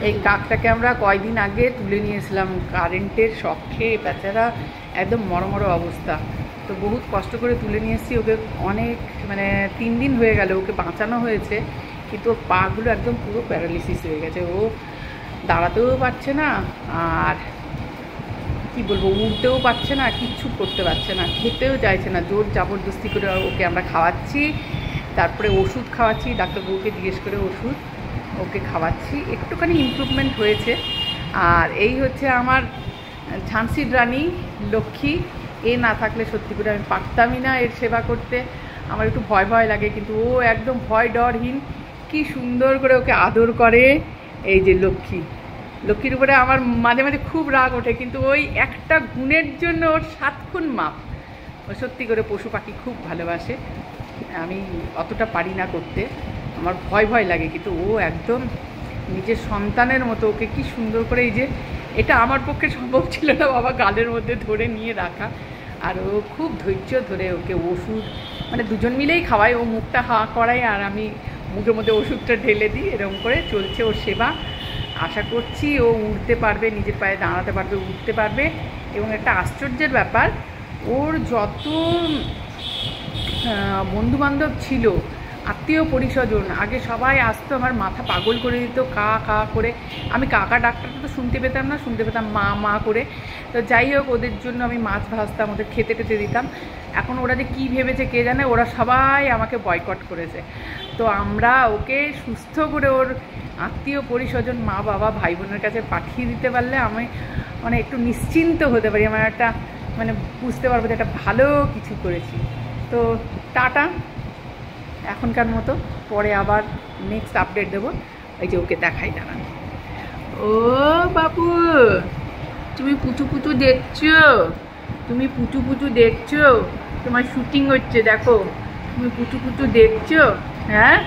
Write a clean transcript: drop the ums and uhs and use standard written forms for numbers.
এই কাকটাকে আমরা কয়দিন আগে তুলে নিয়েছিলাম কারেন্টের শখে, বেচারা একদম মরমর অবস্থা। তো বহুত কষ্ট করে তুলে নিয়ে এসেছি ওকে, অনেক মানে 3 দিন হয়ে গেল ওকে বাঁচানো হয়েছে, কিন্তু ওর পাগুলো একদম পুরো প্যারালিসিস হয়ে গেছে। ও দাঁড়াতেও পারছে না, আর কি বলবো, উঠতেও পারছে না, কিচ্ছু করতে পারছে না, খেতেও চাইছে না। জোর জবরদস্তি করে ওকে আমরা খাওয়াচ্ছি, তারপরে ওষুধ খাওয়াচ্ছি, ডাক্তারবাবুকে জিজ্ঞেস করে ওষুধ ওকে খাওয়াচ্ছি, একটুখানি ইমপ্রুভমেন্ট হয়েছে। আর এই হচ্ছে আমার ঝাঁসির রানী লক্ষ্মী। এ না থাকলে সত্যি করে আমি পারতামই না এর সেবা করতে, আমার একটু ভয় ভয় লাগে, কিন্তু ও একদম ভয় ডরহীন, কি সুন্দর করে ওকে আদর করে। এই যে লক্ষ্মী, লক্ষ্মীর উপরে আমার মাঝে মাঝে খুব রাগ ওঠে, কিন্তু ওই একটা গুণের জন্য ওর 7 গুণ মাপ। ও সত্যি করে পশু পাখি খুব ভালোবাসে, আমি অতটা পারি না করতে, আমার ভয় ভয় লাগে, কিন্তু ও একদম নিজের সন্তানের মতো। ওকে কি সুন্দর করে, এই যে এটা আমার পক্ষে সম্ভব ছিল না বাবা গালের মধ্যে ধরে নিয়ে রাখা, আর ও খুব ধৈর্য ধরে ওকে ওষুধ, মানে দুজন মিলেই খাওয়াই, ও মুখটা হা করায় আর আমি মুখের মধ্যে ওষুধটা ঢেলে দিই, এরকম করে চলছে ওর সেবা। আশা করছি ও উঠতে পারবে, নিজের পায়ে দাঁড়াতে পারবে, উঠতে পারবে। এবং একটা আশ্চর্যের ব্যাপার, ওর যত বন্ধুবান্ধব ছিল, আত্মীয় পরিস্বজন, আগে সবাই আসতো, আমার মাথা পাগল করে দিত কা কা করে। আমি কাকা ডাক্তারটা তো শুনতে পেতাম না, শুনতে পেতাম মা মা করে। তো যাই হোক, ওদের জন্য আমি মাছ ভাজতাম, ওদের খেতে টেতে দিতাম। এখন ওরা যে কী ভেবেছে কে জানে, ওরা সবাই আমাকে বয়কট করেছে। তো আমরা ওকে সুস্থ করে ওর আত্মীয় পরিস্বজন, মা বাবা ভাই বোনের কাছে পাঠিয়ে দিতে পারলে আমি মানে একটু নিশ্চিন্ত হতে পারি, আমার একটা মানে বুঝতে পারবো যে একটা ভালো কিছু করেছি। তো টাটা এখনকার মতো, পরে আবার নেক্সট আপডেট দেবো। এই যে ওকে দেখাই দাঁড়ান। ও বাবু, তুমি পুচু পুচু দেখছো, তুমি পুচু পুচু দেখছো, তোমার শুটিং হচ্ছে দেখো, তুমি পুচু পুচু দেখছো, হ্যাঁ।